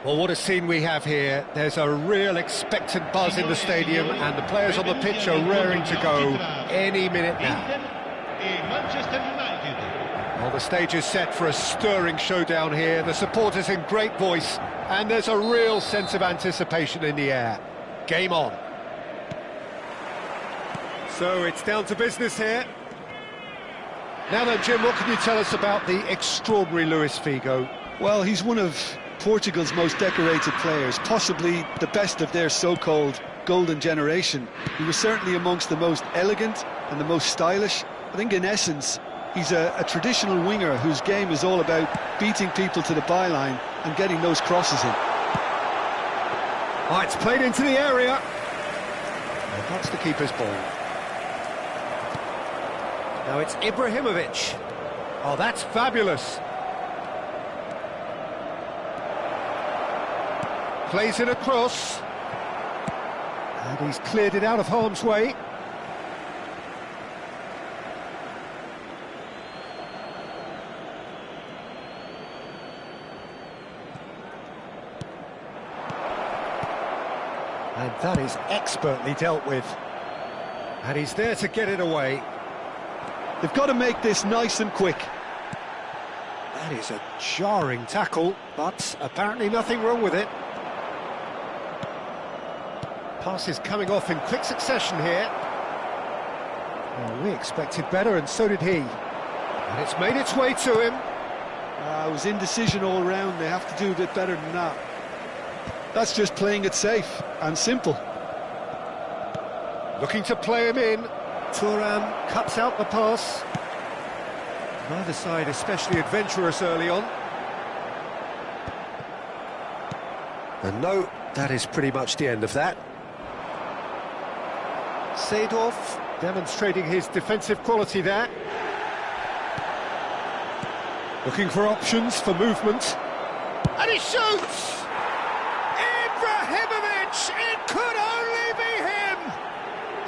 Well, what a scene we have here. There's a real expectant buzz in the stadium and the players on the pitch are raring to go any minute now. Well, the stage is set for a stirring showdown here. The supporters in great voice and there's a real sense of anticipation in the air. Game on. So it's down to business here. Now then, Jim, what can you tell us about the extraordinary Luis Figo? Well, he's one of Portugal's most decorated players, possibly the best of their so-called golden generation. He was certainly amongst the most elegant and the most stylish. I think in essence, he's a traditional winger whose game is all about beating people to the byline and getting those crosses in. Oh, it's played into the area. And that's the keeper's ball. Now it's Ibrahimovic. Oh, that's fabulous. Plays it across. And he's cleared it out of harm's way. And that is expertly dealt with. And he's there to get it away. They've got to make this nice and quick. That is a jarring tackle, but apparently nothing wrong with it. Pass is coming off in quick succession here. Well, we expected better, and so did he. And it's made its way to him. It was indecision all round. They have to do a bit better than that. That's just playing it safe and simple. Looking to play him in. Thuram cuts out the pass. Neither side especially adventurous early on. And no, that is pretty much the end of that. Seedorf demonstrating his defensive quality there. Looking for options for movement. And he shoots! Ibrahimovic! It could only be him!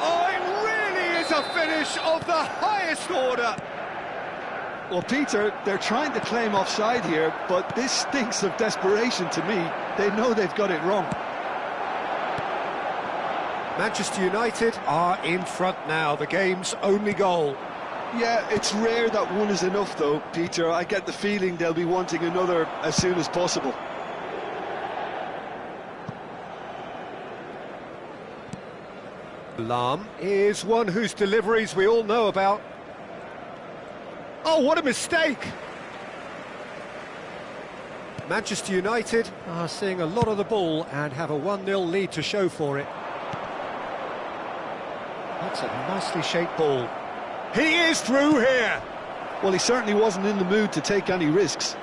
Oh, it really is a finish of the highest order! Well, Peter, they're trying to claim offside here, but this stinks of desperation to me. They know they've got it wrong. Manchester United are in front now, the game's only goal. Yeah, it's rare that one is enough though, Peter. I get the feeling they'll be wanting another as soon as possible. Lahm is one whose deliveries we all know about. Oh, what a mistake! Manchester United are seeing a lot of the ball and have a 1-0 lead to show for it. That's a nicely shaped ball. He is through here! Well, he certainly wasn't in the mood to take any risks.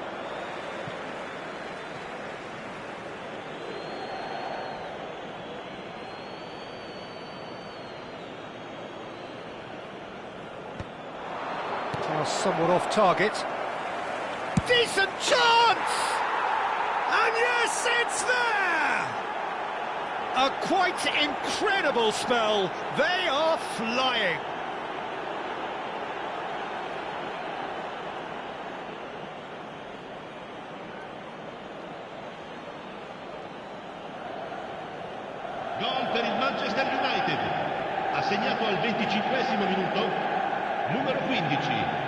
Somewhat off target. Decent chance! And yes, it's there! A quite incredible spell. They are flying. Gol per il Manchester United. Ha segnato al 25esimo minuto numero 15.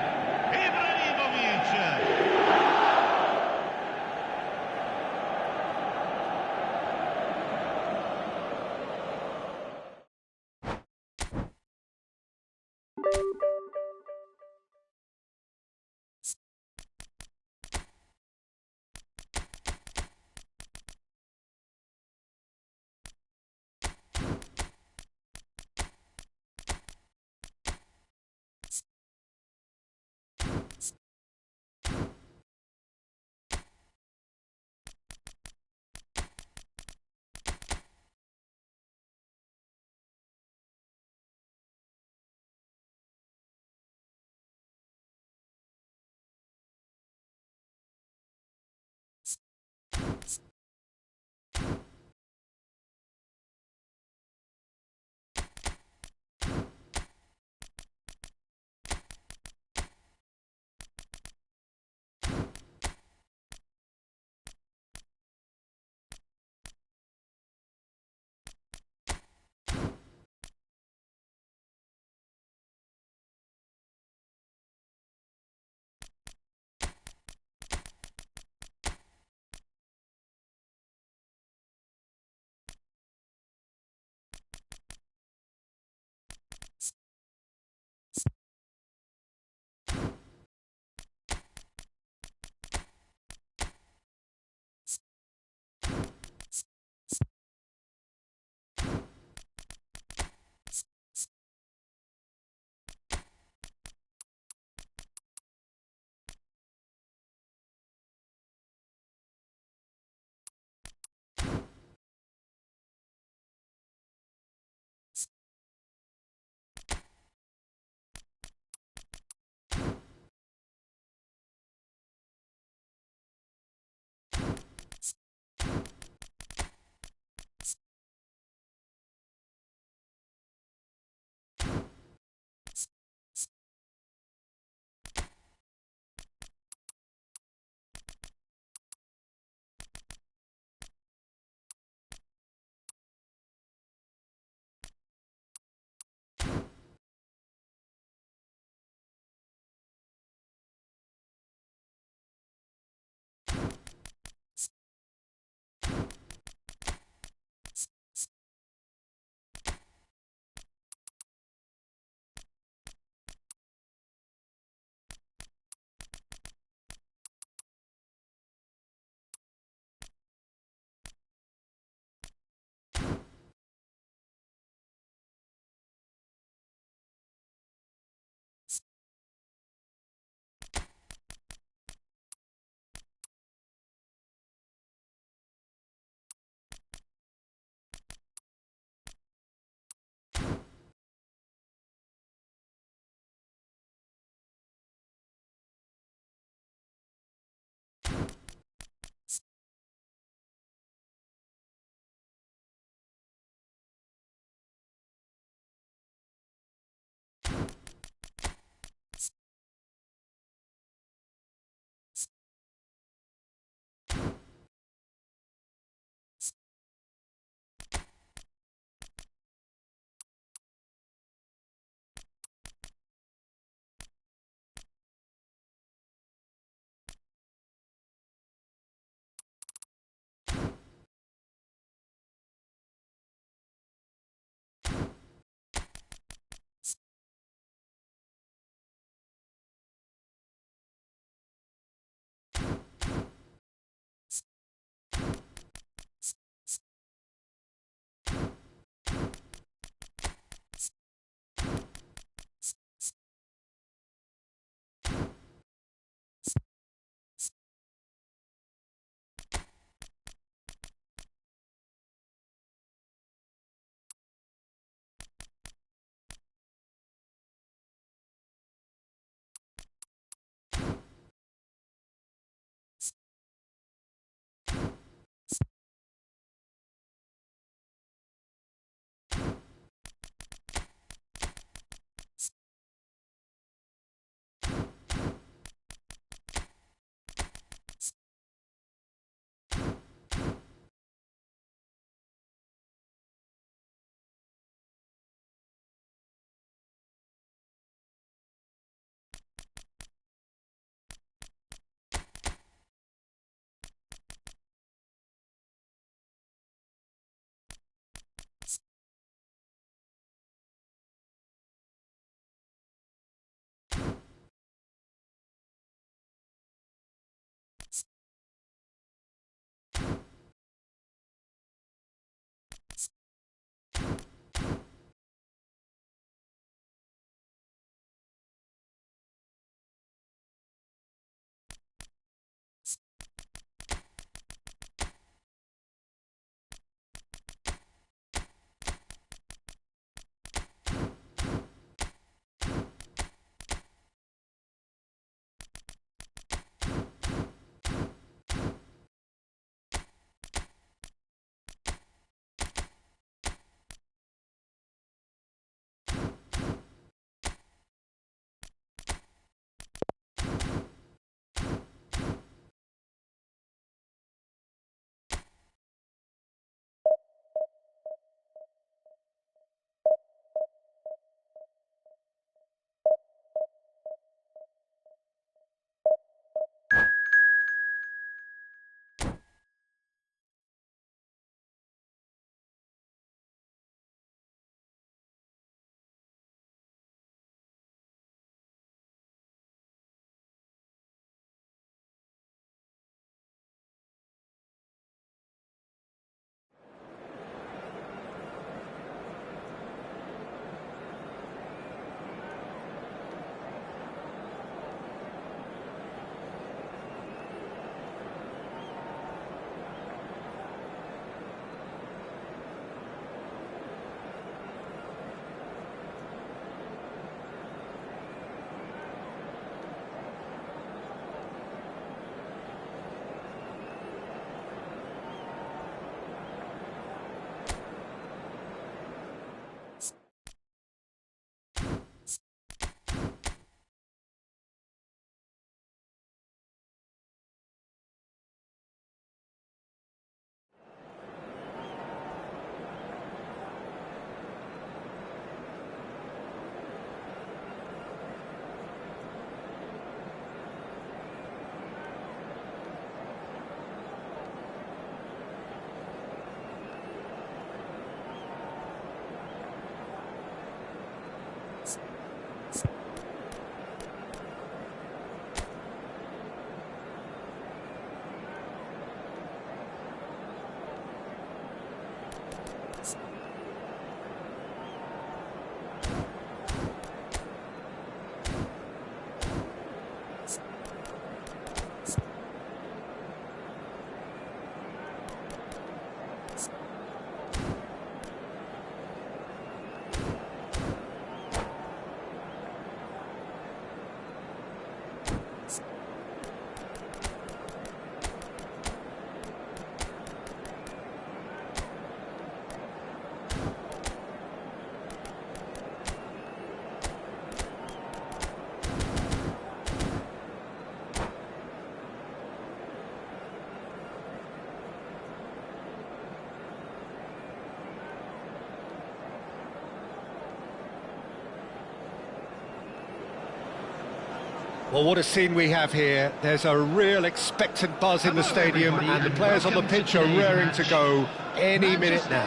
Well, what a scene we have here. There's a real expectant buzz in the stadium, and the players on the pitch are raring to go any minute now.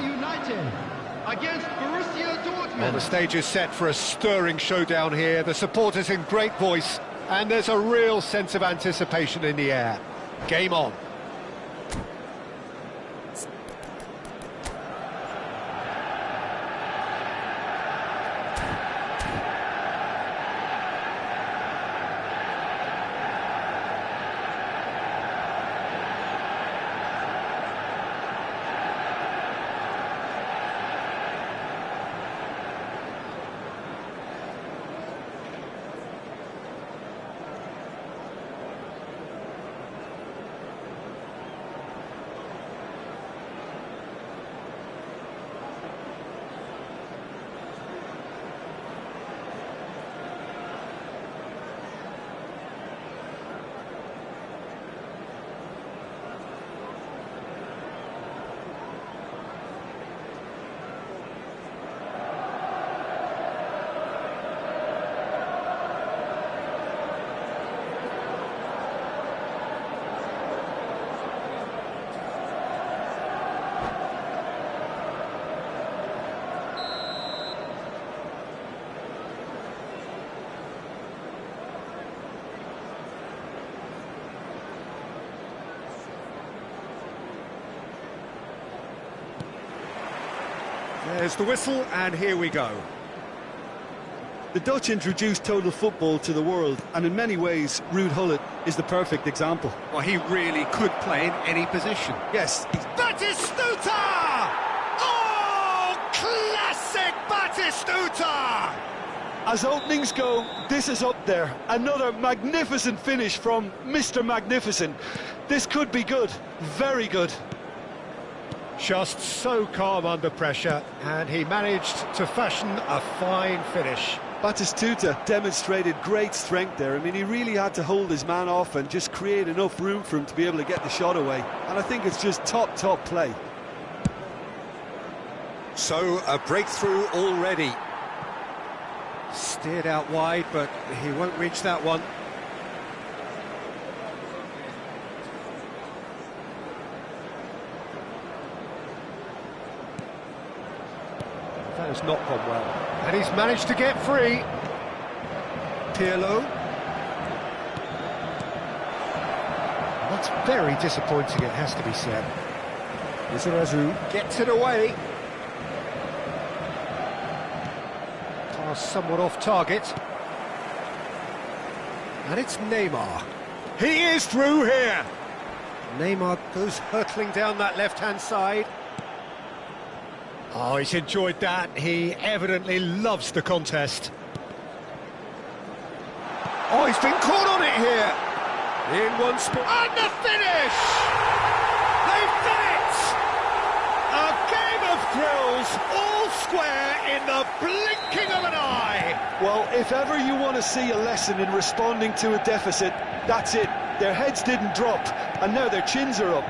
Against Borussia Dortmund. Well, the stage is set for a stirring showdown here. The supporters in great voice, and there's a real sense of anticipation in the air. Game on. There's the whistle, and here we go. The Dutch introduced total football to the world, and in many ways, Ruud Gullit is the perfect example. Well, he really could play in any position. Yes, Batistuta! Oh, classic Batistuta! as openings go, this is up there. Another magnificent finish from Mr. Magnificent. This could be good, very good. Just so calm under pressure, and he managed to fashion a fine finish. Batistuta demonstrated great strength there. I mean, he really had to hold his man off and just create enough room for him to be able to get the shot away. And I think it's just top play. So, a breakthrough already. Steered out wide, but he won't reach that one. That has not gone well. And he's managed to get free. Pirlo. That's very disappointing, it has to be said. Lizarazu gets it away. Pass somewhat off target. And it's Neymar. He is through here. Neymar goes hurtling down that left-hand side. Oh, he's enjoyed that. He evidently loves the contest. Oh, he's been caught on it here. In one spot. And the finish! They've done it! A game of thrills, all square in the blinking of an eye. Well, if ever you want to see a lesson in responding to a deficit, that's it. Their heads didn't drop, and now their chins are up.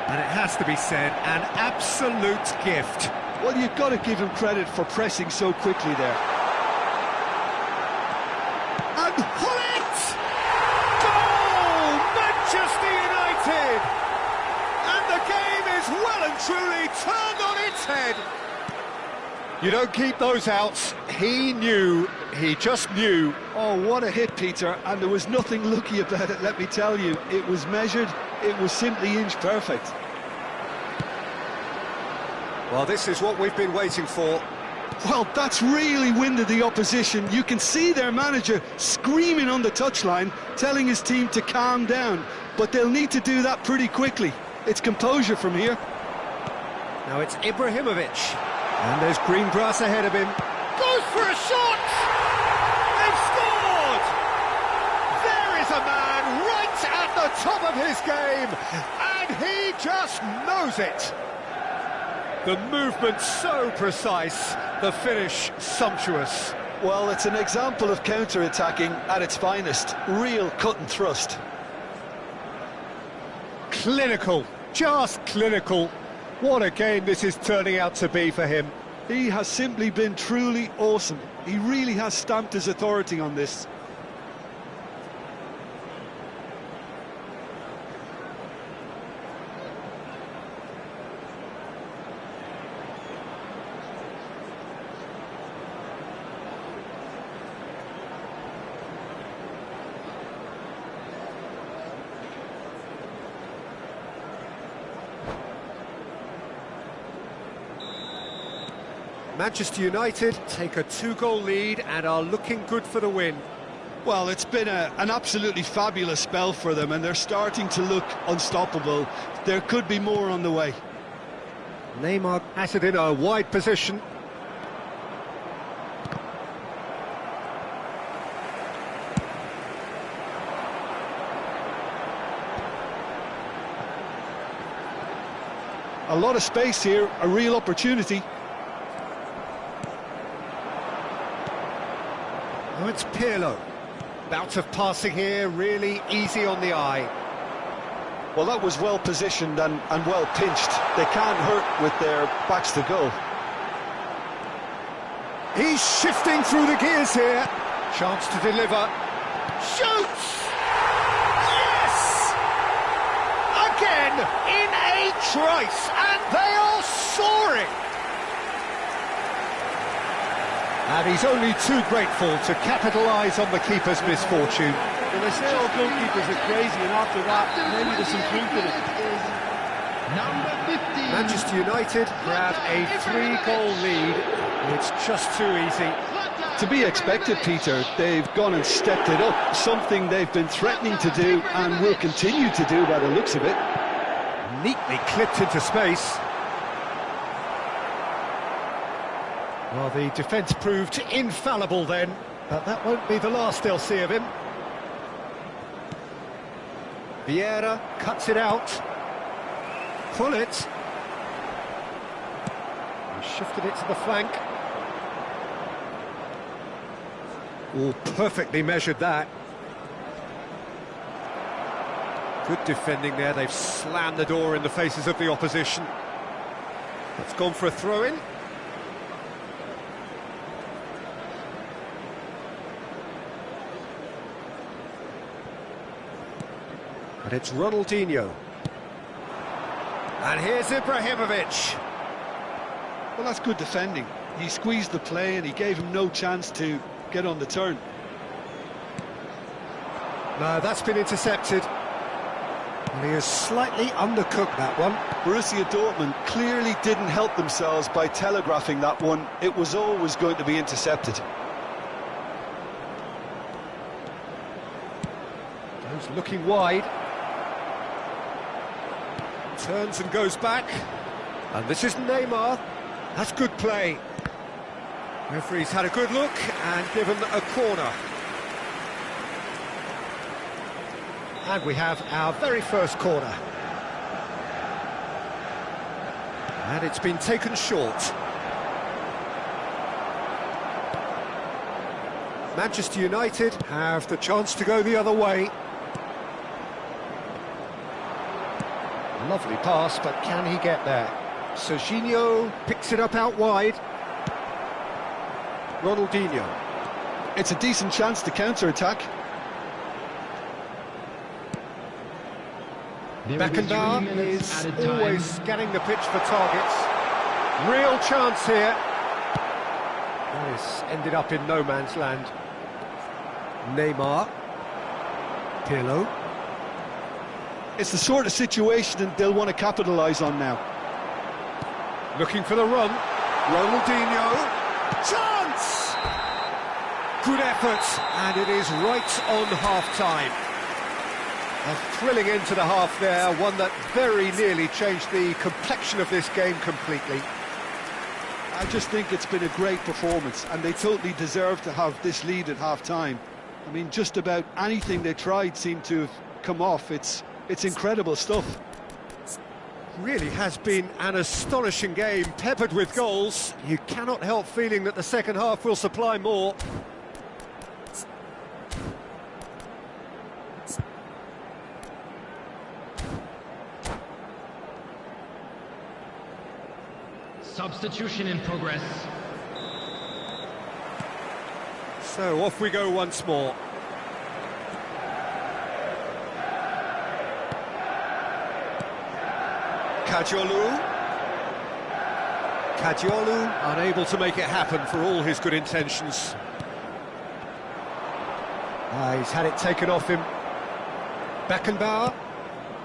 And it has to be said, an absolute gift. Well, you've got to give him credit for pressing so quickly there. And Gullit! Goal! Manchester United! And the game is well and truly turned on its head. You don't keep those outs. He knew, he just knew. Oh, what a hit, Peter, and there was nothing lucky about it, let me tell you. It was measured, it was simply inch perfect. Well, this is what we've been waiting for. Well, that's really winded the opposition. You can see their manager screaming on the touchline, telling his team to calm down. But they'll need to do that pretty quickly. It's composure from here. Now it's Ibrahimovic. And there's green grass ahead of him. Goes for a shot! They've scored! There is a man right at the top of his game, and he just knows it. The movement so precise, the finish sumptuous. Well, it's an example of counter-attacking at its finest. Real cut and thrust. Clinical, just clinical. What a game this is turning out to be for him. He has simply been truly awesome. He really has stamped his authority on this. Manchester United take a 2-goal lead and are looking good for the win. Well, it's been an absolutely fabulous spell for them, and they're starting to look unstoppable. There could be more on the way. Neymar has it in a wide position. A lot of space here, a real opportunity. Oh, it's Pirlo. Bout of passing here, really easy on the eye. Well, that was well positioned and well pinched. They can't hurt with their backs to goal. He's shifting through the gears here. Chance to deliver. Shoots! Yes! Again, in a trice, and they are soaring! And he's only too grateful to capitalise on the keeper's misfortune. Well, they say all goalkeepers are crazy, and after that, maybe there's some truth in it. Number 15. Manchester United grab a 3-goal lead. It's just too easy. To be expected, Peter. They've gone and stepped it up, something they've been threatening to do and will continue to do by the looks of it. Neatly clipped into space. Well, the defence proved infallible then, but that won't be the last they'll see of him. Vieira cuts it out. Pull it. He shifted it to the flank. Oh, perfectly measured that. Good defending there. They've slammed the door in the faces of the opposition. It's gone for a throw-in. And it's Ronaldinho. And here's Ibrahimovic. Well, that's good defending. He squeezed the play and he gave him no chance to get on the turn. No, that's been intercepted. And he has slightly undercooked that one. Borussia Dortmund clearly didn't help themselves by telegraphing that one. It was always going to be intercepted. He's looking wide. Turns and goes back. And this is Neymar. That's good play. Referee's had a good look and given a corner. And we have our very first corner. And it's been taken short. Manchester United have the chance to go the other way. Lovely pass, but can he get there? Serginho picks it up out wide. Ronaldinho. It's a decent chance to counter-attack. Beckenbauer is always scanning the pitch for targets. Real chance here. That is ended up in no man's land. Neymar. Pirlo. It's the sort of situation that they'll want to capitalise on now. Looking for the run. Ronaldinho. Chance! Good effort, and it is right on half-time. A thrilling end to the half there, one that very nearly changed the complexion of this game completely. I just think it's been a great performance, and they totally deserve to have this lead at half-time. I mean, just about anything they tried seemed to have come off. It's incredible stuff. Really has been an astonishing game, peppered with goals. You cannot help feeling that the second half will supply more. Substitution in progress. So off we go once more. Caggiolu unable to make it happen for all his good intentions. He's had it taken off him. Beckenbauer.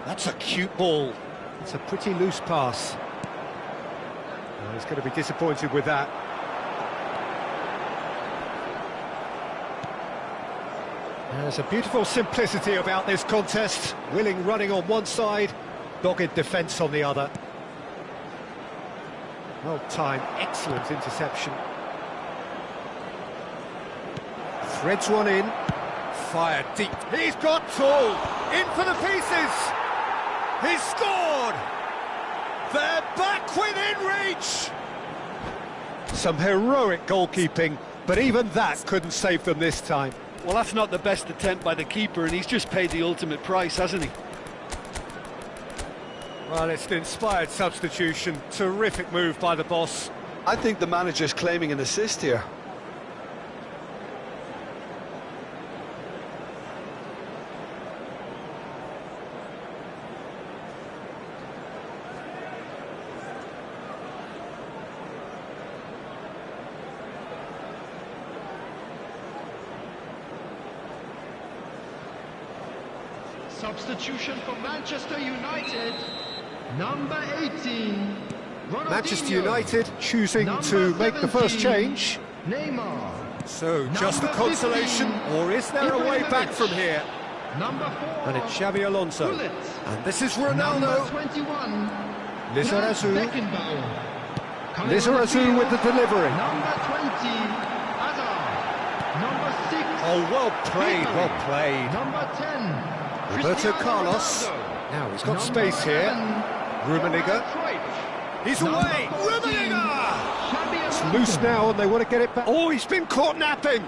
That's a cute ball. It's a pretty loose pass. He's going to be disappointed with that. There's a beautiful simplicity about this contest. Willing running on one side, dogged defence on the other. Well timed, excellent interception. Threads one in, fired deep. He's got two, in for the pieces. He's scored. They're back within reach. Some heroic goalkeeping, but even that couldn't save them this time. Well, that's not the best attempt by the keeper, and he's just paid the ultimate price, hasn't he? Well, it's an inspired substitution. Terrific move by the boss. I think the manager's claiming an assist here. Substitution for Manchester United, number 18. Manchester United choosing to make the first change. Neymar. So, just a Number consolation, 15, or is there a way back from here? Number 4. And it's Xabi Alonso. Gullit. And this is Number Ronaldo. 21. Lizarazu. Beckenbauer. Coming on the Lizarazu field, with the delivery. Number 20. Hazard. Number 6. Oh, well played, Ribery. well played. Number 10. Roberto Cristiano Carlos. Ronaldo. Now he's got Number space here. 11, Rummenigge. Johan Cruyff. He's Number away. 14, Rummenigge. Xabi It's Alonso. loose now and they want to get it back. Oh, he's been caught napping.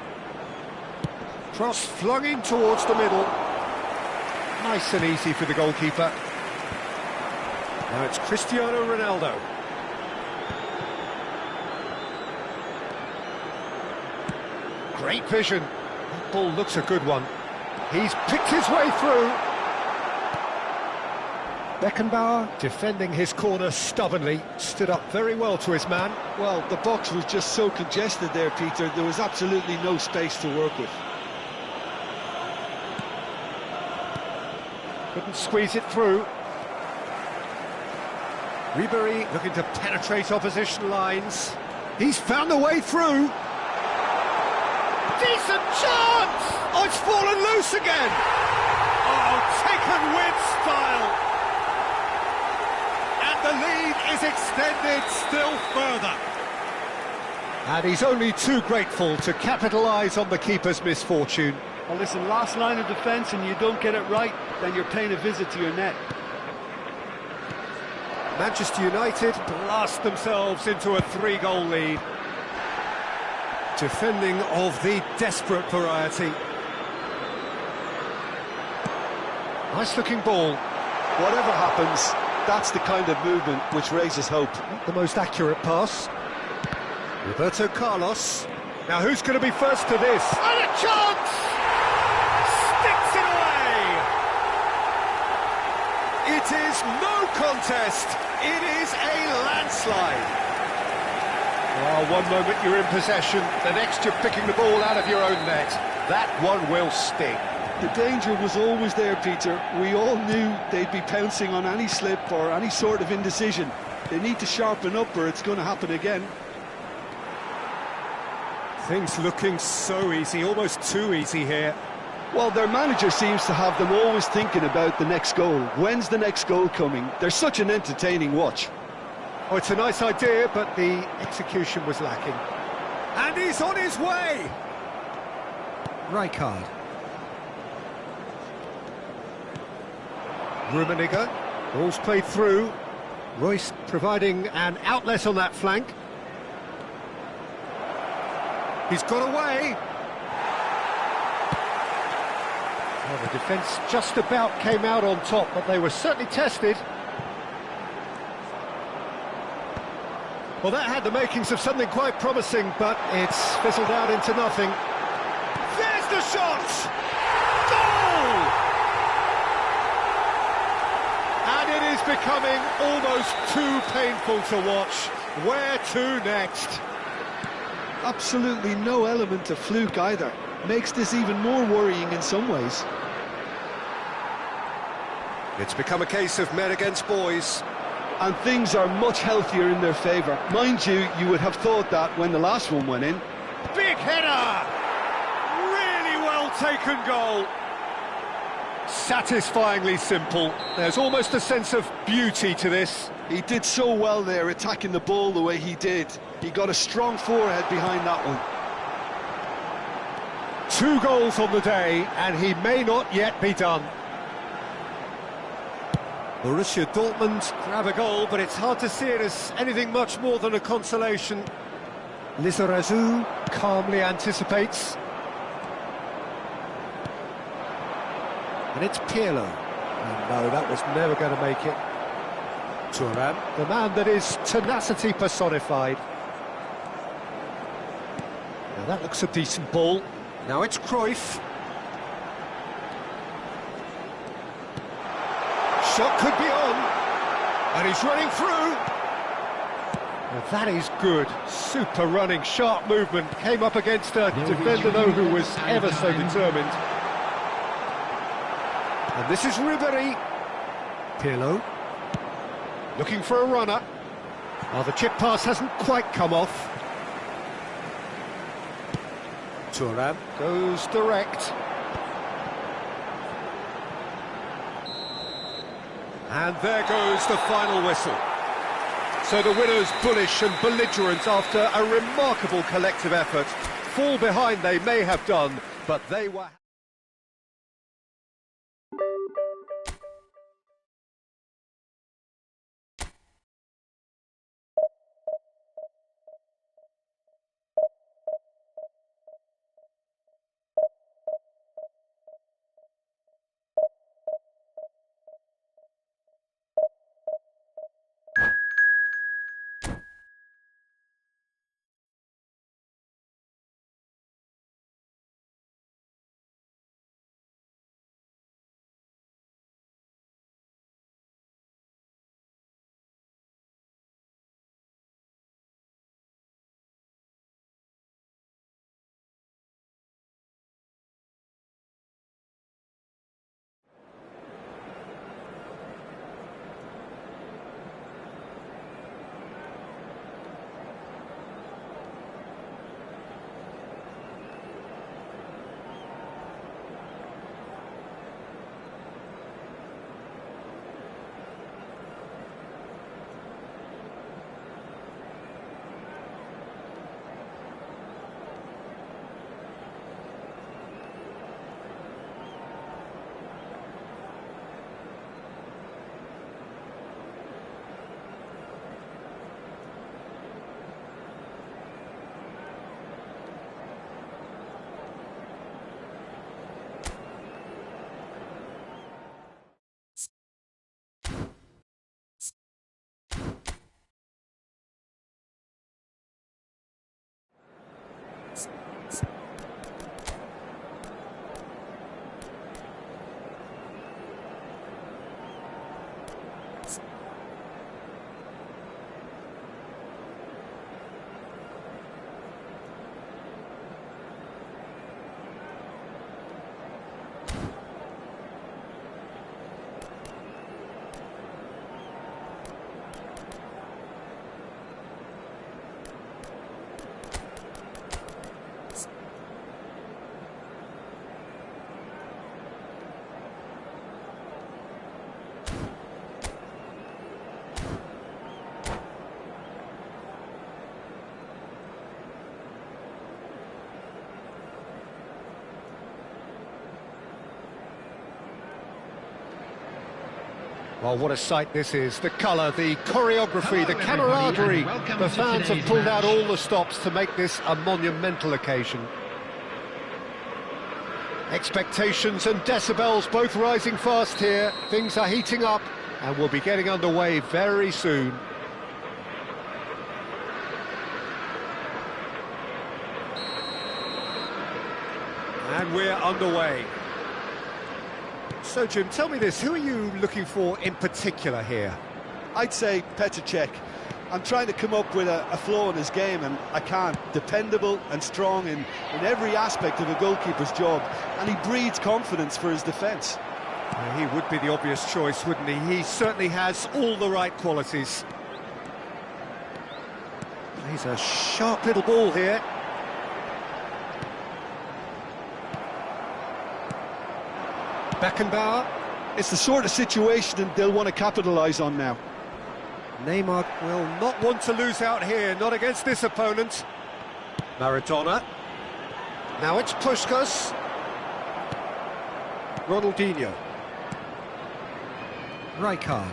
Cross flung in towards the middle. Nice and easy for the goalkeeper. Now it's Cristiano Ronaldo. Great vision. That ball looks a good one. He's picked his way through. Beckenbauer, defending his corner stubbornly, stood up very well to his man. Well, the box was just so congested there, Peter. There was absolutely no space to work with. Couldn't squeeze it through. Ribery looking to penetrate opposition lines. He's found a way through. Decent chance! Oh, it's fallen loose again! Oh, taken with style! And the lead is extended still further. And he's only too grateful to capitalise on the keeper's misfortune. Well, listen, last line of defence and you don't get it right, then you're paying a visit to your net. Manchester United blast themselves into a 3-goal lead. Defending of the desperate variety. Nice looking ball. Whatever happens, that's the kind of movement which raises hope. Not the most accurate pass. Roberto Carlos. Now who's going to be first to this? And a chance! Sticks it away! It is no contest. It is a landslide. Oh, one moment you're in possession, the next you're picking the ball out of your own net. That one will sting. The danger was always there, Peter. We all knew they'd be pouncing on any slip or any sort of indecision. They need to sharpen up or it's going to happen again. Things looking so easy, almost too easy here. Well, their manager seems to have them always thinking about the next goal. When's the next goal coming? They're such an entertaining watch. Oh, it's a nice idea, but the execution was lacking. And he's on his way! Rijkaard. Rummenigge. Ball's played through. Royce providing an outlet on that flank. He's got away. Well, the defence just about came out on top, but they were certainly tested. Well, that had the makings of something quite promising, but it's fizzled out into nothing. There's the shot! Goal! And it is becoming almost too painful to watch. Where to next? Absolutely no element of fluke either. Makes this even more worrying in some ways. It's become a case of men against boys. And things are much healthier in their favour. Mind you, you would have thought that when the last one went in. Big header! Really well well-taken goal. Satisfyingly simple. There's almost a sense of beauty to this. He did so well there, attacking the ball the way he did. He got a strong forehead behind that one. 2 goals on the day, and he may not yet be done. Borussia Dortmund grab a goal, but it's hard to see it as anything much more than a consolation. Lizarazu calmly anticipates. And it's Pirlo. And no, that was never going to make it. Thuram, the man that is tenacity personified. Now that looks a decent ball. Now it's Cruyff. Shot could be on. And he's running through. Now that is good. Super running, sharp movement. Came up against a defender, though, who was ever so determined. And this is Ribéry. Pirlo. Looking for a runner. Oh, the chip pass hasn't quite come off. Thuram goes direct. And there goes the final whistle. So the winners, bullish and belligerent after a remarkable collective effort. Fall behind they may have done, but they were... Well, what a sight this is. The colour, the choreography, the camaraderie. The fans have pulled out all the stops to make this a monumental occasion. Expectations and decibels both rising fast here. Things are heating up and we'll be getting underway very soon. And we're underway. So, Jim, tell me this, who are you looking for in particular here? I'd say Petr Cech. I'm trying to come up with a flaw in his game, and I can't. Dependable and strong in every aspect of a goalkeeper's job, and he breeds confidence for his defence. He would be the obvious choice, wouldn't he? He certainly has all the right qualities. He's a sharp little ball here. Beckenbauer. It's the sort of situation they'll want to capitalise on now. Neymar will not want to lose out here, not against this opponent. Maradona. Now it's Puskás. Ronaldinho. Rijkaard.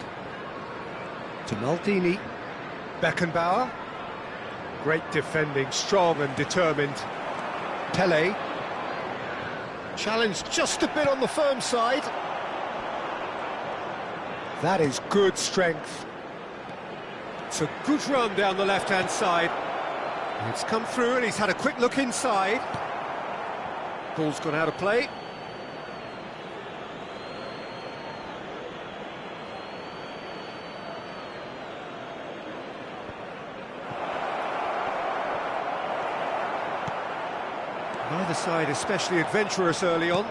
To Maldini. Beckenbauer. Great defending, strong and determined. Pelé. Challenged just a bit on the firm side. That is good strength. It's a good run down the left-hand side. It's come through and he's had a quick look inside. Ball's gone out of play. Neither side especially adventurous early on.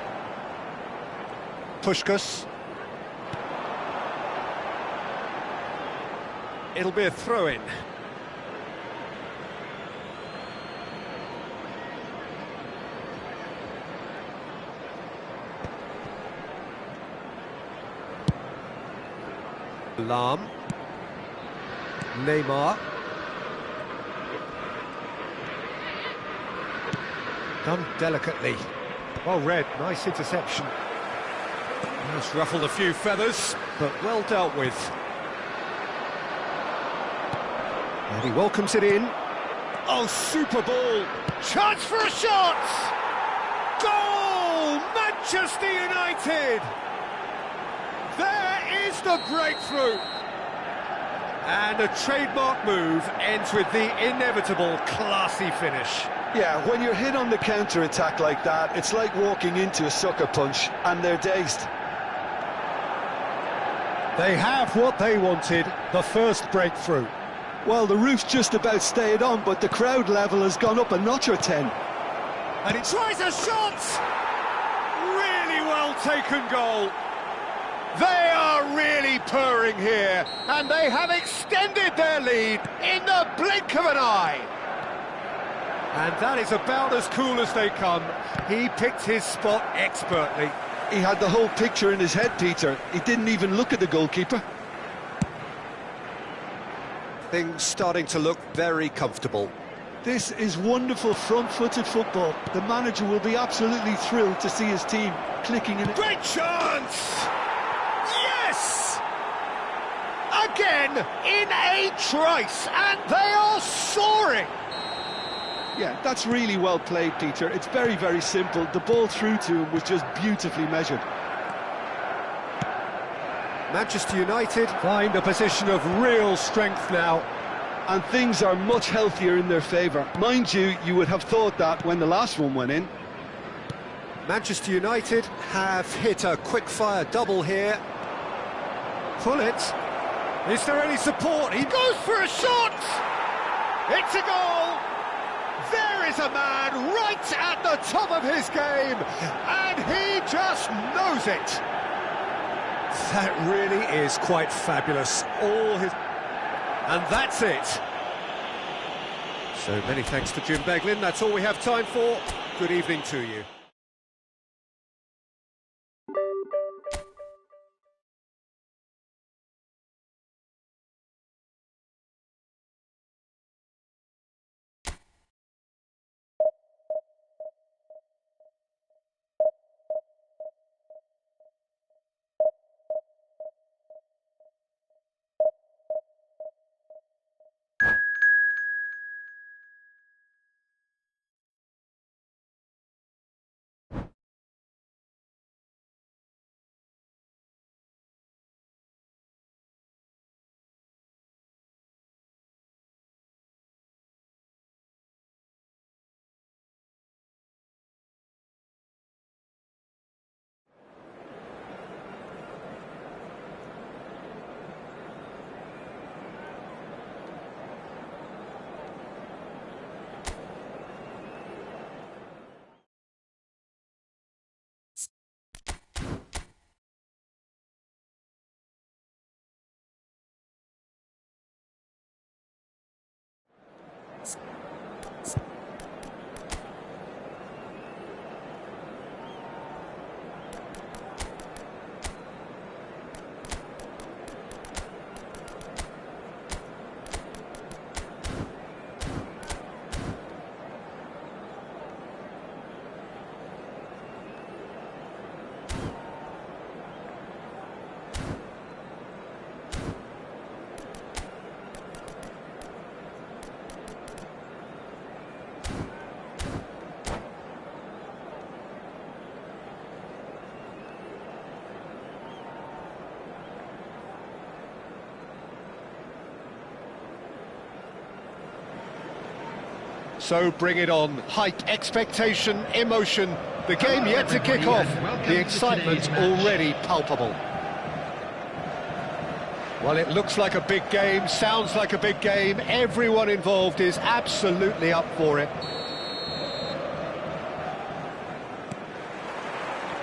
Puskás. It'll be a throw-in. Lahm. Neymar. Done delicately. Well read, nice interception. Just ruffled a few feathers, but well dealt with. And he welcomes it in. Oh, super ball! Chance for a shot! Goal! Manchester United! There is the breakthrough! And a trademark move ends with the inevitable classy finish. Yeah, when you're hit on the counter-attack like that, it's like walking into a sucker punch, and they're dazed. They have what they wanted, the first breakthrough. Well, the roof's just about stayed on, but the crowd level has gone up a notch or 10. And he tries a shot! Really well taken goal. They are really purring here, and they have extended their lead in the blink of an eye. And that is about as cool as they come. He picked his spot expertly. He had the whole picture in his head, Peter. He didn't even look at the goalkeeper. Things starting to look very comfortable. This is wonderful front-footed football. The manager will be absolutely thrilled to see his team clicking in. Great chance! Yes! Again, in a trice, and they are soaring! Yeah, that's really well played, Peter. It's very, very simple. The ball through to him was just beautifully measured. Manchester United find a position of real strength now. And things are much healthier in their favour. Mind you, you would have thought that when the last one went in. Manchester United have hit a quick-fire double here. Pull it. Is there any support? He goes for a shot! It's a goal! There is a man right at the top of his game, and he just knows it. That really is quite fabulous. And that's it. So many thanks to Jim Beglin. That's all we have time for. Good evening to you. So bring it on. Hype, expectation, emotion. The game yet to kick off. The excitement's already palpable. Well, it looks like a big game, sounds like a big game. Everyone involved is absolutely up for it.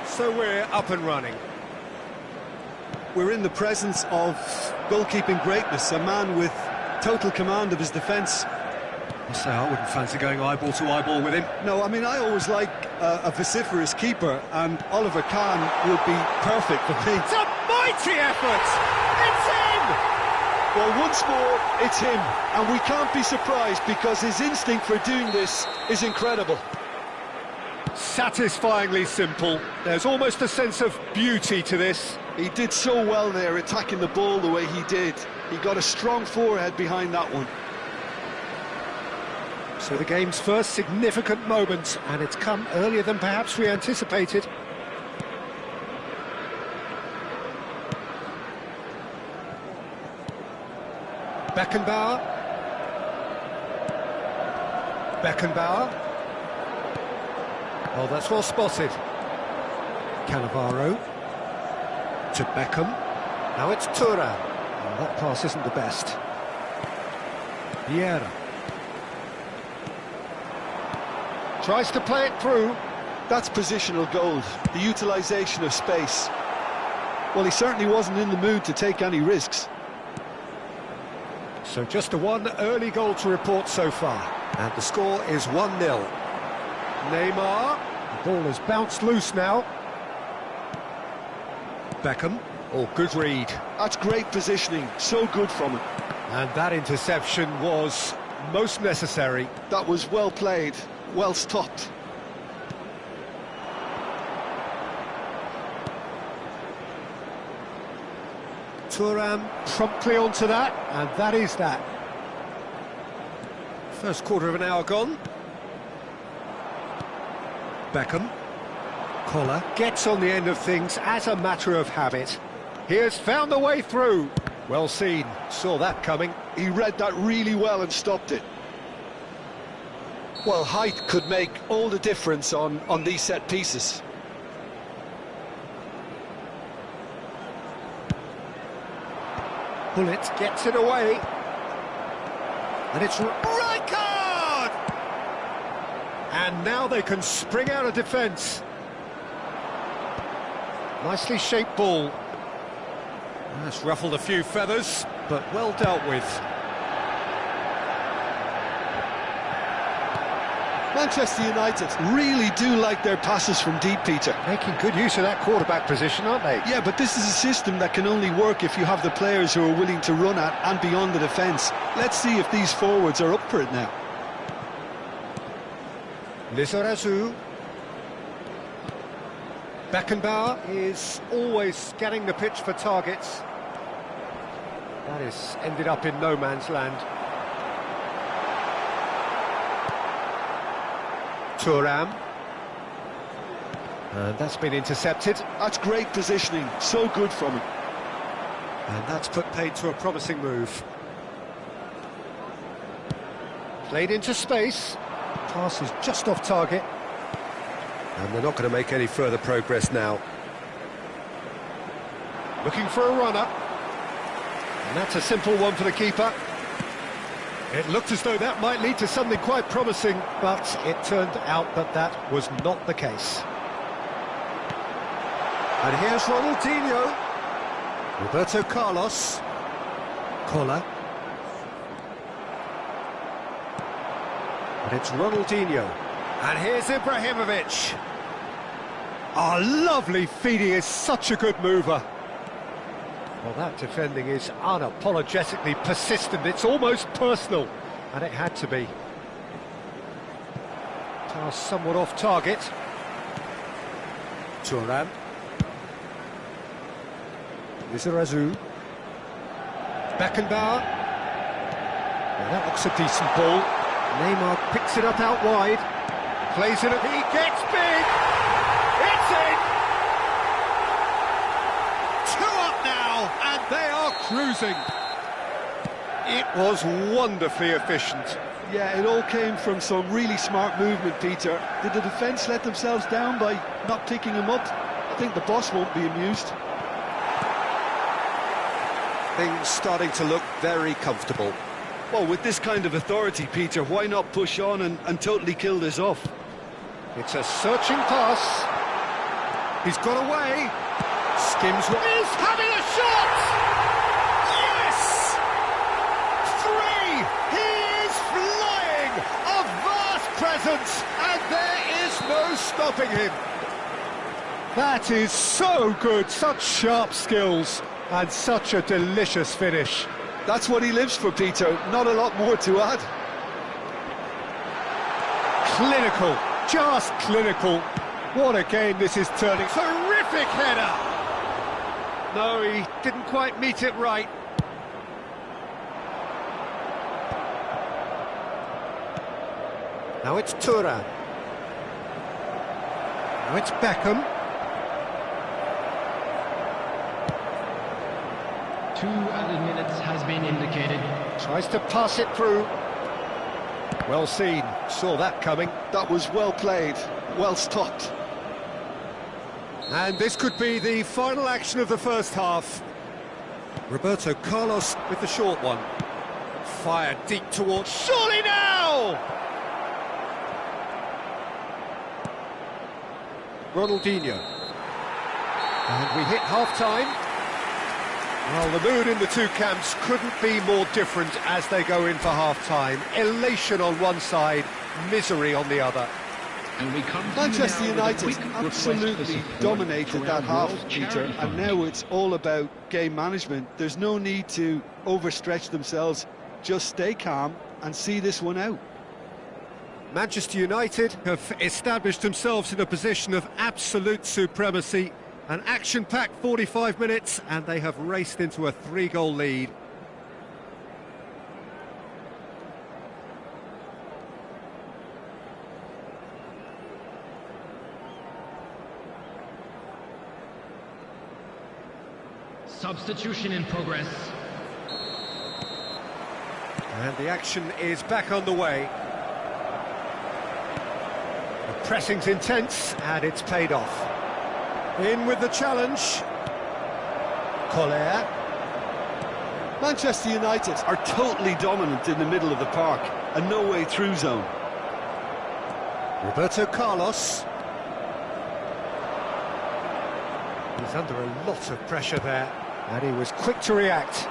So we're up and running. We're in the presence of goalkeeping greatness, a man with total command of his defence. I say I wouldn't fancy going eyeball to eyeball with him. No, I mean, I always like a vociferous keeper, and Oliver Kahn would be perfect for me. It's a mighty effort! It's in! Well, once more, it's him, and we can't be surprised because his instinct for doing this is incredible. Satisfyingly simple. There's almost a sense of beauty to this. He did so well there, attacking the ball the way he did. He got a strong forehead behind that one. So the game's first significant moment, and it's come earlier than perhaps we anticipated. Beckenbauer. Oh, that's well spotted. Cannavaro. To Beckham. Now it's Tura. Oh, that pass isn't the best. Vieira. Tries to play it through. That's positional gold, the utilisation of space. Well, he certainly wasn't in the mood to take any risks. So just a one early goal to report so far. And the score is 1-0. Neymar. The ball has bounced loose now. Beckham. Oh, good read. That's great positioning, so good from him. And that interception was most necessary. That was well played, well stopped. Thuram promptly onto that, and that is that. First quarter of an hour gone. Beckham. Collar gets on the end of things as a matter of habit. He has found the way through. Well seen, saw that coming. He read that really well and stopped it. Well, height could make all the difference on these set pieces. Bullet gets it away. And it's Rijkaard! And now they can spring out of defence. Nicely shaped ball. That's ruffled a few feathers, but well dealt with. Manchester United really do like their passes from deep, Peter. Making good use of that quarterback position, aren't they? Yeah, but this is a system that can only work if you have the players who are willing to run at and beyond the defence. Let's see if these forwards are up for it now. Lizarazu. Beckenbauer is always scanning the pitch for targets. That has ended up in no man's land. Thuram. And that's been intercepted. That's great positioning, so good from him. And that's put paid to a promising move. Played into space. Pass is just off target. And they're not going to make any further progress now. Looking for a runner. And that's a simple one for the keeper. It looked as though that might lead to something quite promising, but it turned out that that was not the case. And here's Ronaldinho. Roberto Carlos. Collar. And it's Ronaldinho. And here's Ibrahimovic. Oh, lovely feed, he is such a good mover. Well, that defending is unapologetically persistent, it's almost personal, and it had to be. Pass somewhat off target. Thuram. Lizarazu. Beckenbauer. Well, that looks a decent ball. Neymar picks it up out wide. Plays it, he gets big! It's in! 2 up now, and they are cruising. It was wonderfully efficient. Yeah, it all came from some really smart movement, Peter. Did the defence let themselves down by not picking him up? I think the boss won't be amused. Things starting to look very comfortable. Well, with this kind of authority, Peter, why not push on and totally kill this off? It's a searching pass. He's got away. Skims. He's having a shot! Yes! 3! He is flying! A vast presence, and there is no stopping him. That is so good, such sharp skills, and such a delicious finish. That's what he lives for, Peter. Not a lot more to add. Clinical, just clinical. What a game this is turning. Terrific header! No, he didn't quite meet it right. Now it's Thuram. Now it's Beckham. 2 added minutes has been indicated. Tries to pass it through. Well seen, saw that coming. That was well played, well stopped. And this could be the final action of the first half. Roberto Carlos with the short one. Fired deep towards... Surely now! Ronaldinho. And we hit half-time. Well, the mood in the two camps couldn't be more different as they go in for half-time. Elation on one side, misery on the other. And we come Manchester United absolutely dominated that half, Peter, and now it's all about game management. There's no need to overstretch themselves. Just stay calm and see this one out. Manchester United have established themselves in a position of absolute supremacy. An action-packed 45 minutes, and they have raced into a 3-goal lead. Substitution in progress. And the action is back on the way. The pressing's intense, and it's paid off. In with the challenge. Collier. Manchester United are totally dominant in the middle of the park, a no-way through zone. Roberto Carlos. He's under a lot of pressure there, and he was quick to react.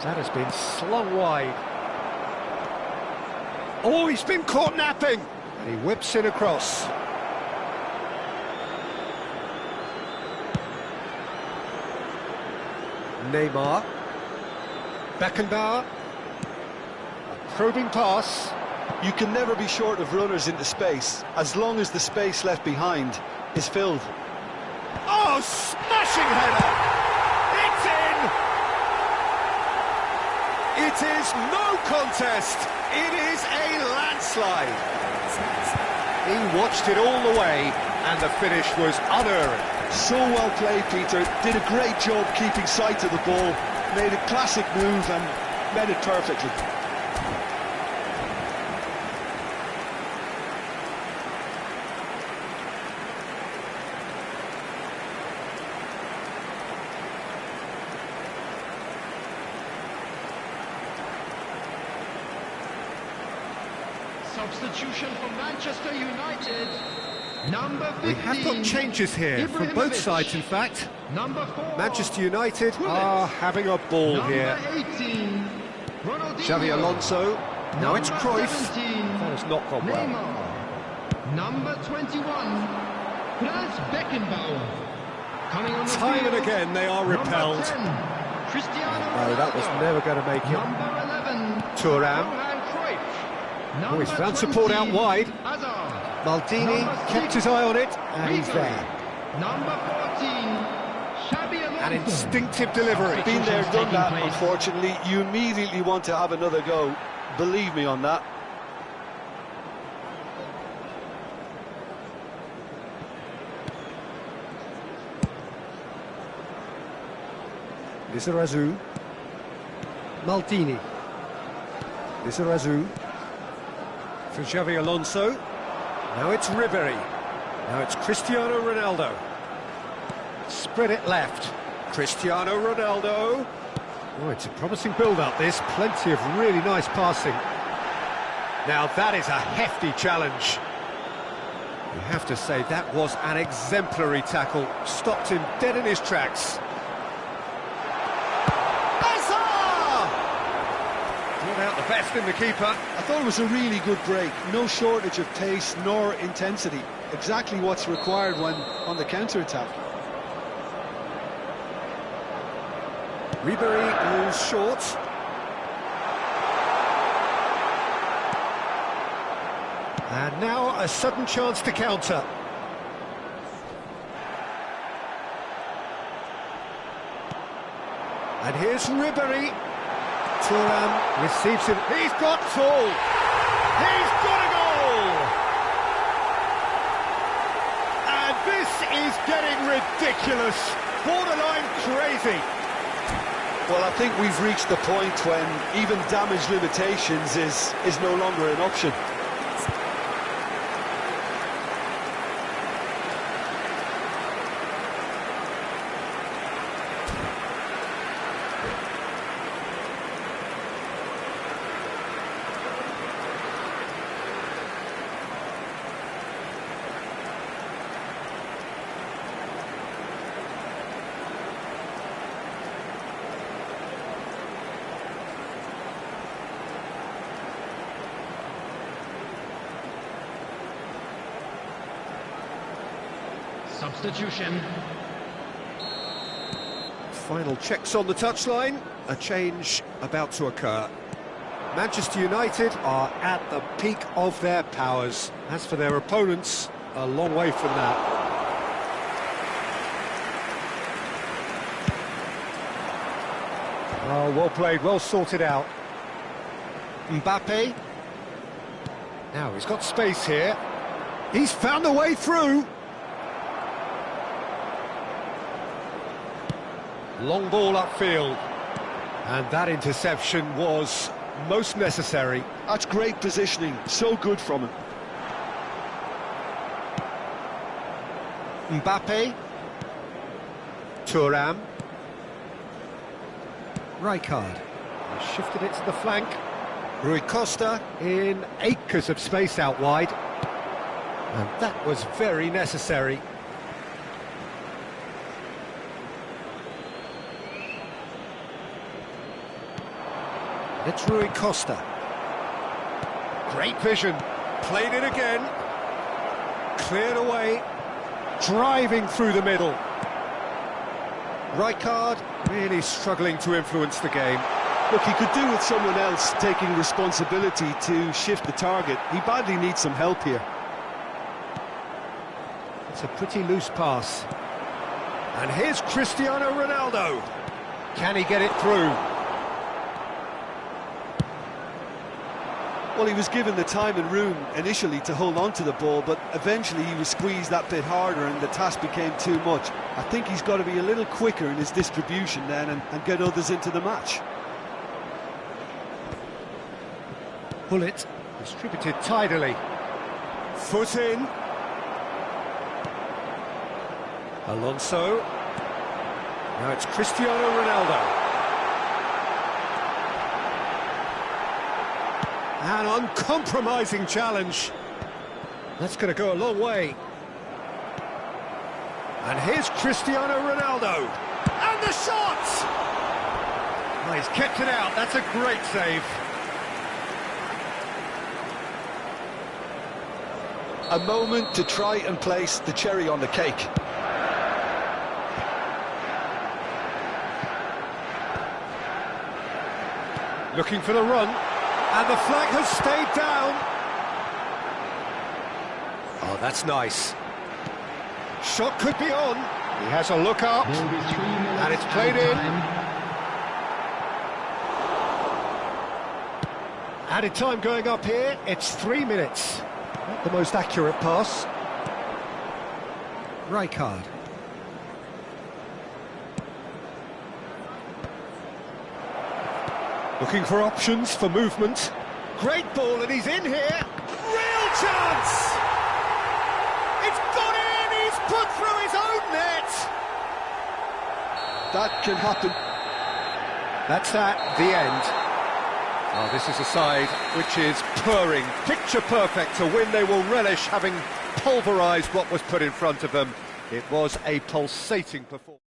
That has been slung wide. Oh, he's been caught napping! And he whips it across. Neymar. Beckenbauer. A probing pass. You can never be short of runners into space, as long as the space left behind is filled. Oh, smashing header! It's in! It is no contest! It is a landslide! He watched it all the way, and the finish was unerring. So well played, Peter. Did a great job keeping sight of the ball, made a classic move and met it perfectly. Substitution for Manchester United. Number 15. We have got changes here from both sides, in fact. Number 4. Manchester United are having a ball Number here. 18. Ronaldinho. Xavi Alonso. Now it's Number Cruyff. 17. That has not gone well. Neymar. Number 21. Franz Beckenbauer. Coming on the Time and field. again they are repelled. Number 10. Cristiano No, that was Ronaldo. never going to make it. Number 11. Thuram. Johan Cruyff. Oh, he's Number found support 20, out wide. Hazard. Maldini Number kept 6, his eye on it, and he's Ribery. there. Number 14. Xabi Alonso. An instinctive delivery. Been there, done Taking that, place. unfortunately. You immediately want to have another go. Believe me on that. Lizarazu. Maldini. Lizarazu. For Xavi Alonso. Now it's Ribery. Now it's Cristiano Ronaldo. Spread it left. Cristiano Ronaldo. Oh, it's a promising build-up, this. Plenty of really nice passing. Now that is a hefty challenge. You have to say that was an exemplary tackle. Stopped him dead in his tracks. Brought out the best in the keeper. I thought it was a really good break. No shortage of pace nor intensity. Exactly what's required when on the counter-attack. Ribery is short. And now a sudden chance to counter. And here's Ribery. Thuram receives him. He's got full. He's got a goal. And this is getting ridiculous. Borderline crazy. Well, I think we've reached the point when even damage limitations is no longer an option. Substitution. Final checks on the touchline. A change about to occur. Manchester United are at the peak of their powers. As for their opponents, a long way from that. Oh, well played, well sorted out. Mbappe. Now he's got space here. He's found a way through. Long ball upfield. And that interception was most necessary. That's great positioning, so good from him. Mbappe. Thuram. Rijkaard. Shifted it to the flank. Rui Costa in acres of space out wide. And that was very necessary. It's Rui Costa. Great vision. Played it again. Cleared away. Driving through the middle. Rijkaard really struggling to influence the game. Look, he could do with someone else taking responsibility to shift the target. He badly needs some help here. It's a pretty loose pass. And here's Cristiano Ronaldo. Can he get it through? Well, he was given the time and room initially to hold on to the ball, but eventually he was squeezed that bit harder and the task became too much. I think he's got to be a little quicker in his distribution then and get others into the match. Bullet distributed tidily. Foot in. Alonso. Now it's Cristiano Ronaldo. An uncompromising challenge. That's going to go a long way. And here's Cristiano Ronaldo. And the shot! Oh, he's kept it out. That's a great save. A moment to try and place the cherry on the cake. Looking for the run. And the flag has stayed down. Oh, that's nice. Shot could be on. He has a look up. And it's played in. Added time going up here. It's 3 minutes. Not the most accurate pass. Rijkaard. Looking for options for movement. great ball, and he's in here. Real chance! It's gone in, he's put through his own net! That can happen. That's that, the end. Oh, this is a side which is purring, picture perfect, a win they will relish, having pulverised what was put in front of them. It was a pulsating performance.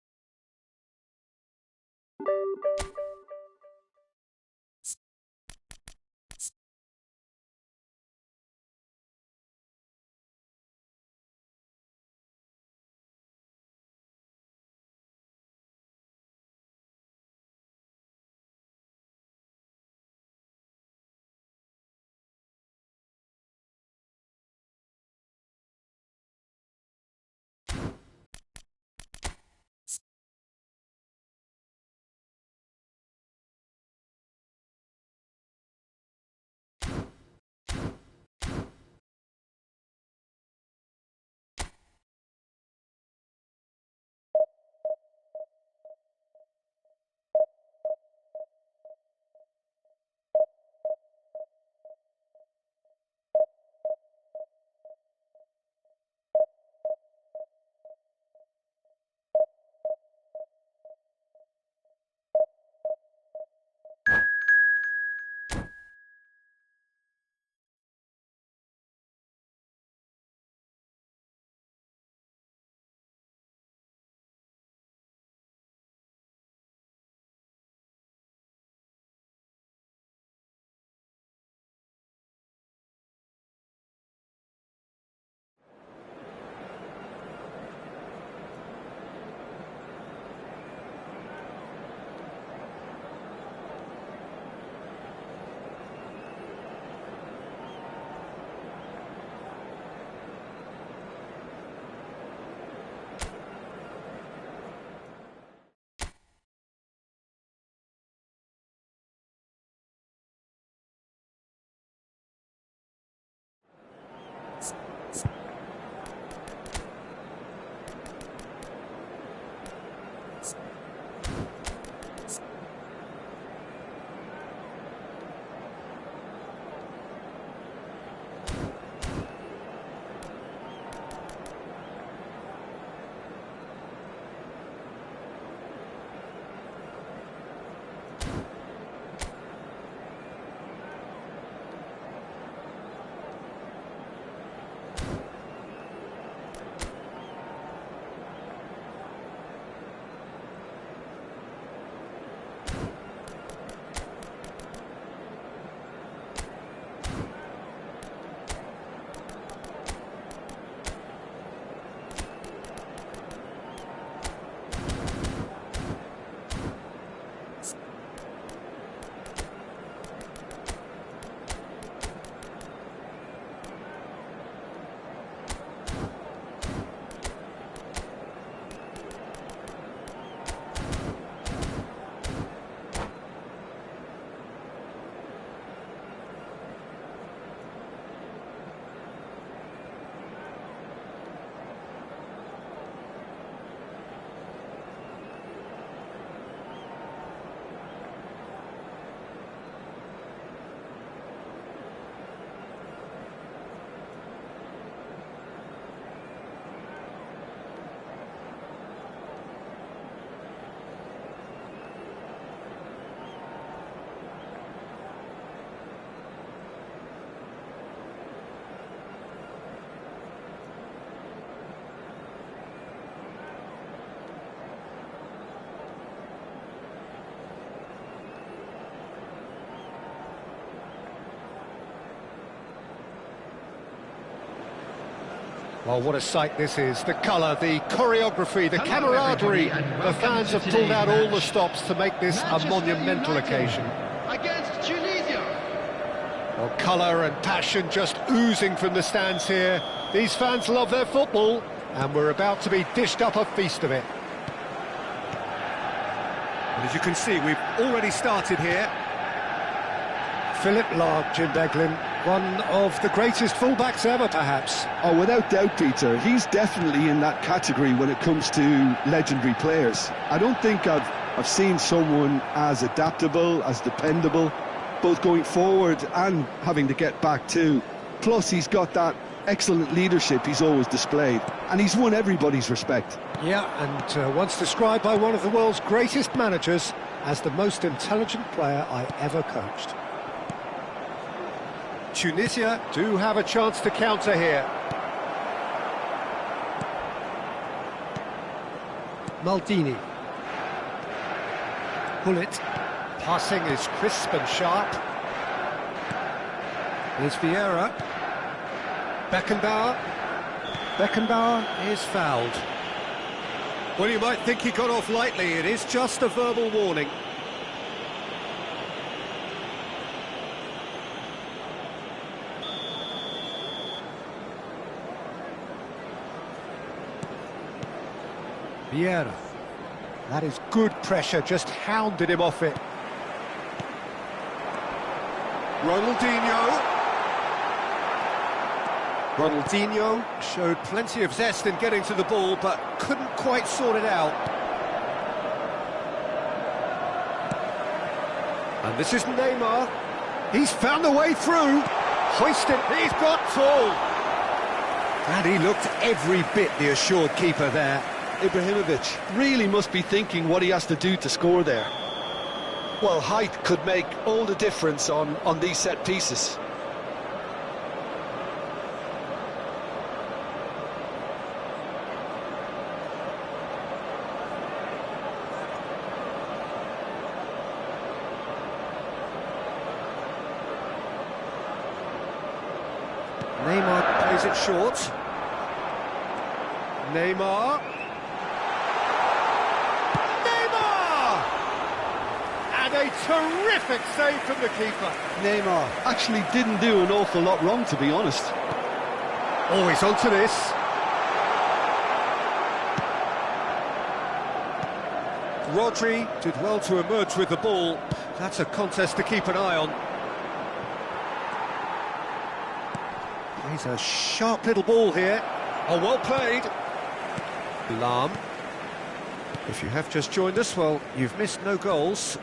Well, what a sight this is. The colour, the choreography, the camaraderie. The fans have pulled out all the stops to make this a monumental occasion. Against Tunisia. Well, colour and passion just oozing from the stands here. These fans love their football, and we're about to be dished up a feast of it. And as you can see, we've already started here. Philip Lahm, Jim Beglin, one of the greatest fullbacks ever, perhaps. Oh, without doubt, Peter. He's definitely in that category when it comes to legendary players. I don't think I've seen someone as adaptable, as dependable, both going forward and having to get back too. Plus, he's got that excellent leadership he's always displayed, and he's won everybody's respect. Yeah, and once described by one of the world's greatest managers as the most intelligent player I ever coached. Tunisia do have a chance to counter here. Maldini. Gullit. Passing is crisp and sharp. Here's Vieira. Beckenbauer. Beckenbauer is fouled. Well, you might think he got off lightly. It is just a verbal warning. Vieira. That is good pressure, just hounded him off it. Ronaldinho showed plenty of zest in getting to the ball, but couldn't quite sort it out. And this is Neymar. He's found a way through. Hoisted, he's got full. And he looked every bit the assured keeper there. Ibrahimovic really must be thinking what he has to do to score there. Well, height could make all the difference on these set pieces. Neymar plays it short. Neymar. And a terrific save from the keeper. Neymar actually didn't do an awful lot wrong, to be honest. Oh, he's onto this. Rodri did well to emerge with the ball. That's a contest to keep an eye on. He's a sharp little ball here. Oh, well played. Lahm. If you have just joined us, well, you've missed no goals.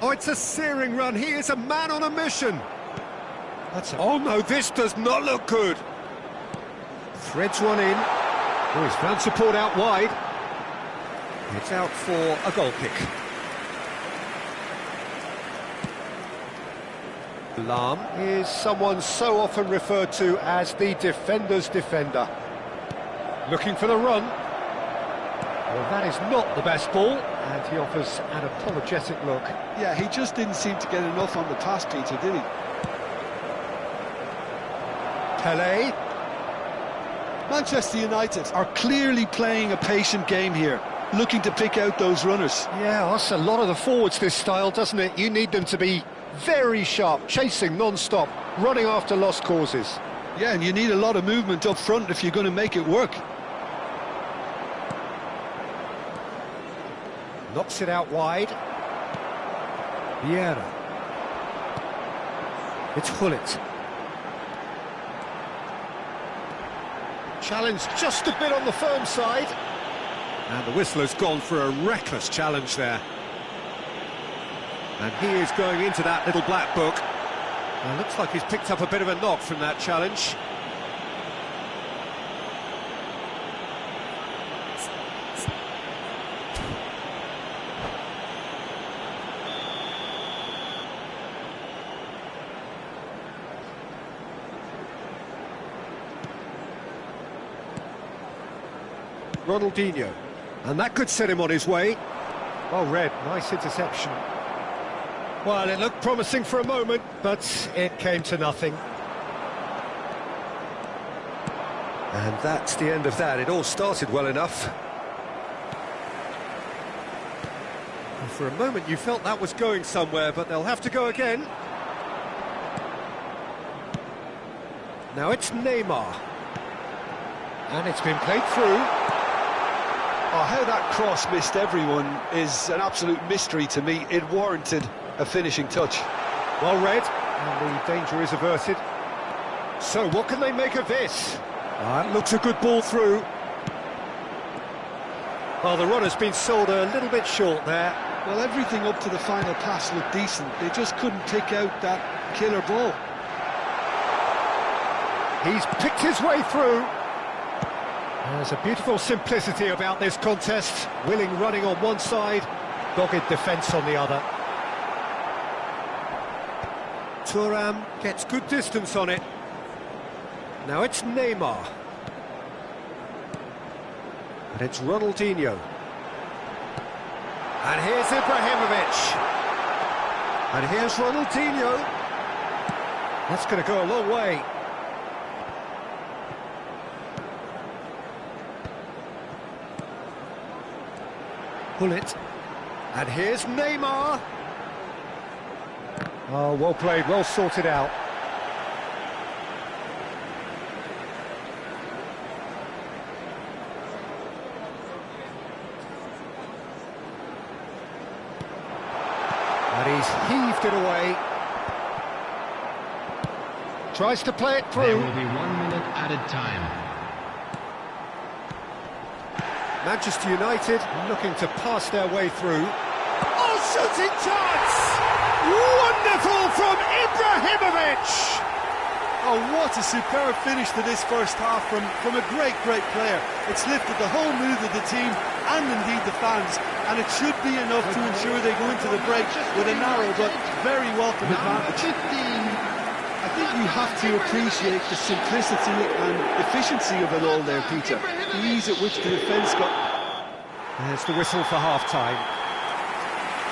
Oh, it's a searing run. He is a man on a mission. Oh, no, this does not look good. Threads one in. Oh, he's found support out wide. It's out for a goal kick. Lahm is someone so often referred to as the defender's defender. Looking for the run. Well, that is not the best ball, and he offers an apologetic look. Yeah, he just didn't seem to get enough on the pass, Peter, did he? Pelé. Manchester United are clearly playing a patient game here, looking to pick out those runners. Yeah, that's a lot of the forwards, this style, doesn't it? You need them to be very sharp, chasing non-stop, running after lost causes. Yeah, and you need a lot of movement up front if you're going to make it work. Knocks it out wide. Vieira. It's Gullit. Challenge just a bit on the firm side. And the whistler's gone for a reckless challenge there. And he is going into that little black book. And looks like he's picked up a bit of a knock from that challenge. Ronaldinho, and that could set him on his way. Well read, nice interception. Well, it looked promising for a moment, but it came to nothing. And that's the end of that. It all started well enough. And for a moment you felt that was going somewhere, but they'll have to go again. Now it's Neymar. And it's been played through. Oh, how that cross missed everyone is an absolute mystery to me. It warranted a finishing touch. Well read, and the danger is averted. So what can they make of this? It looks a good ball through. Well, the runner's been sold a little bit short there. Well, everything up to the final pass looked decent. They just couldn't pick out that killer ball. He's picked his way through. There's a beautiful simplicity about this contest. Willing running on one side, dogged defence on the other. Thuram gets good distance on it. Now it's Neymar. And it's Ronaldinho. And here's Ibrahimovic. And here's Ronaldinho. That's going to go a long way. Pull it. And here's Neymar. Oh, well played, well sorted out. And he's heaved it away. Tries to play it through. There will be 1 minute added time. Manchester United looking to pass their way through. Oh, shooting chance! Wonderful from Ibrahimovic! Oh, what a superb finish to this first half from a great player. It's lifted the whole mood of the team and indeed the fans, and it should be enough to ensure they go into the break with a narrow but very welcome advantage. I think you have to appreciate the simplicity and efficiency of it all there, Peter. The ease at which the defence got... There's the whistle for half-time.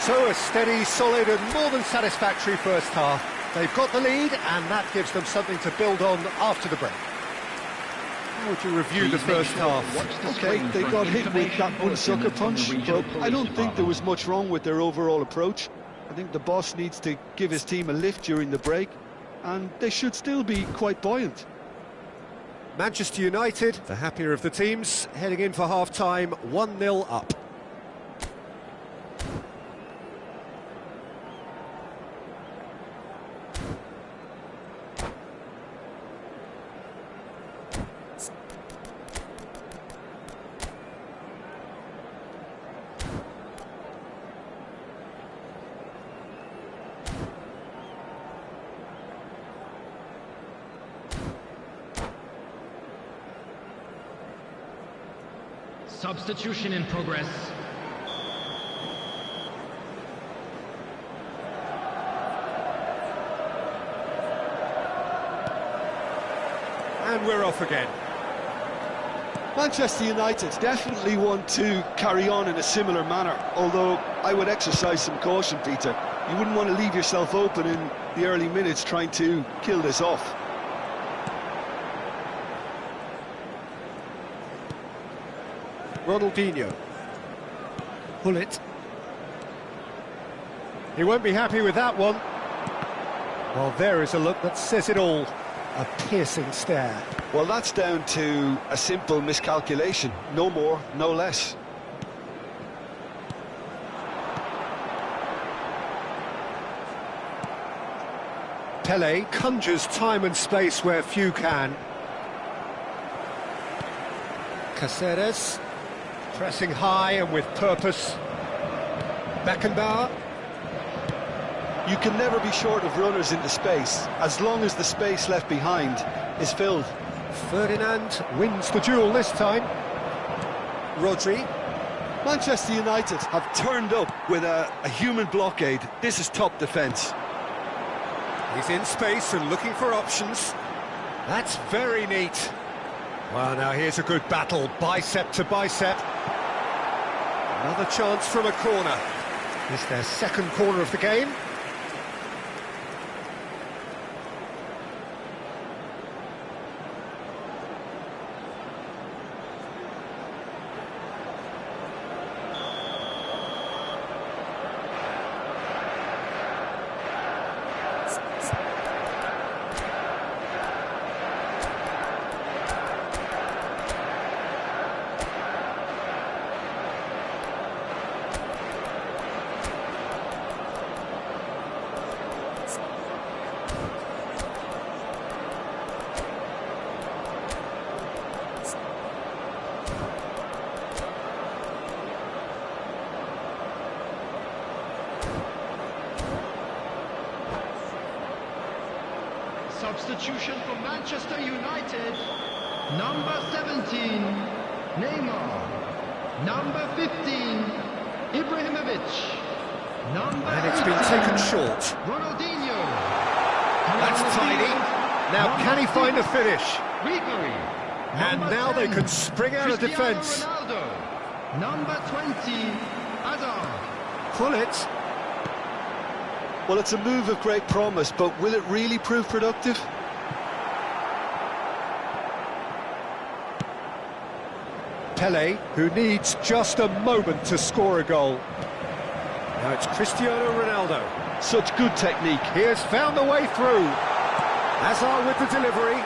So a steady, solid and more than satisfactory first half. They've got the lead and that gives them something to build on after the break. How would you review the first half? Okay, they got hit with that one sucker punch, but I don't think there was much wrong with their overall approach. I think the boss needs to give his team a lift during the break, and they should still be quite buoyant. Manchester United, the happier of the teams, heading in for half-time, 1-0 up. Substitution in progress. And we're off again. Manchester United definitely want to carry on in a similar manner, although I would exercise some caution, Peter. You wouldn't want to leave yourself open in the early minutes trying to kill this off. Ronaldinho. Pull it. He won't be happy with that one. Well, there is a look that says it all. A piercing stare. Well, that's down to a simple miscalculation. No more, no less. Pele conjures time and space where few can. Caceres. Pressing high and with purpose. Beckenbauer. You can never be short of runners into space, as long as the space left behind is filled. Ferdinand wins the duel this time. Rodri. Manchester United have turned up with a human blockade. This is top defence. He's in space and looking for options. That's very neat. Well, now here's a good battle, bicep to bicep. Another chance from a corner. It's their second corner of the game. Substitution for Manchester United. Number 17, Neymar. Number 15, Ibrahimovic. And it's been taken short. Ronaldinho. That's tidy. Now can he find a finish? Ribery. And now they can spring out of defence. Ronaldo. Number 20, Hazard. Pull it. Well, it's a move of great promise, but will it really prove productive? Pele, who needs just a moment to score a goal. Now it's Cristiano Ronaldo. Such good technique. He has found the way through. Hazard with the delivery.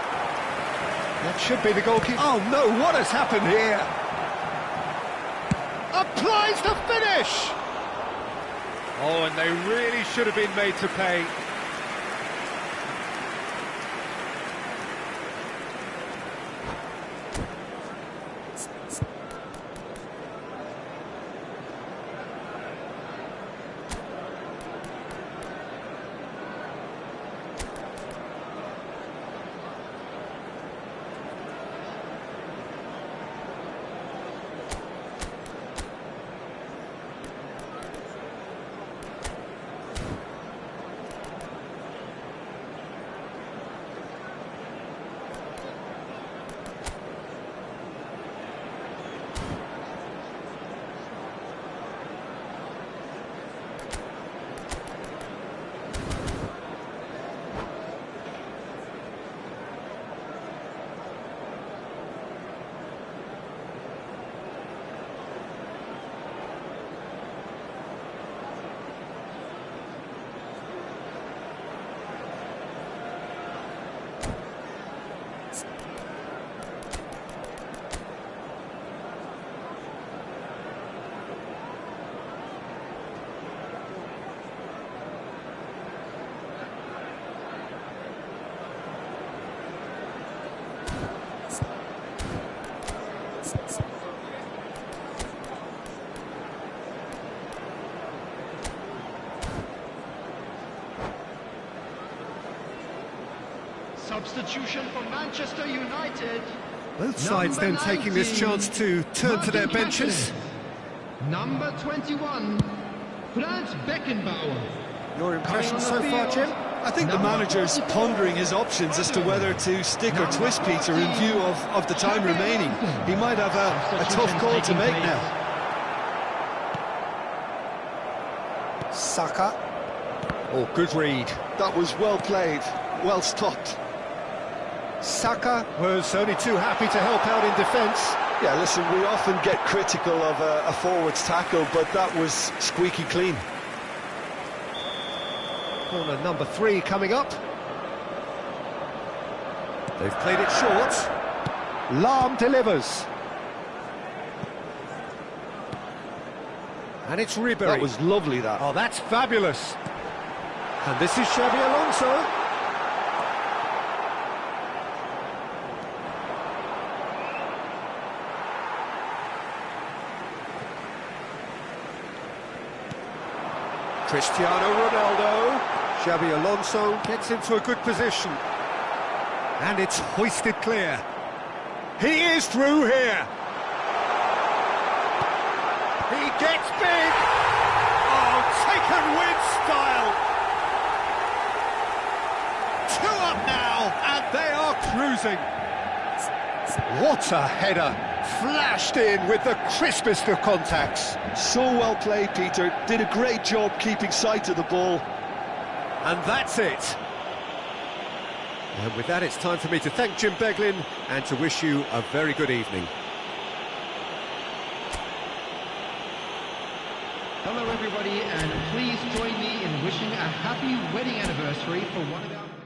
That should be the goalkeeper. Oh no, what has happened here? Applies the finish! Oh, and they really should have been made to pay. Substitution for Manchester United. Both sides then taking this chance to turn to their benches. Number 21, Franz Beckenbauer. Your impression so far, Jim? I think the manager's pondering his options as to whether to stick or twist Peter in view of the time remaining. He might have a tough call to make now. Saka. Oh, good read. That was well played, well stopped. Saka was only too happy to help out in defence. Yeah, listen, we often get critical of a forward's tackle, but that was squeaky clean. Corner number 3 coming up. They've played it short. Lahm delivers. And it's Ribery. That was lovely, that. Oh, that's fabulous. And this is Xabi Alonso. Cristiano Ronaldo. Xabi Alonso gets into a good position. And it's hoisted clear. He is through here. He gets big. Oh, taken with style. 2 up now, and they are cruising. What a header. Flashed in with the crispest of contacts. So well played, Peter. Did a great job keeping sight of the ball. And that's it. And with that, it's time for me to thank Jim Beglin and to wish you a very good evening. Hello everybody, and please join me in wishing a happy wedding anniversary for one of our...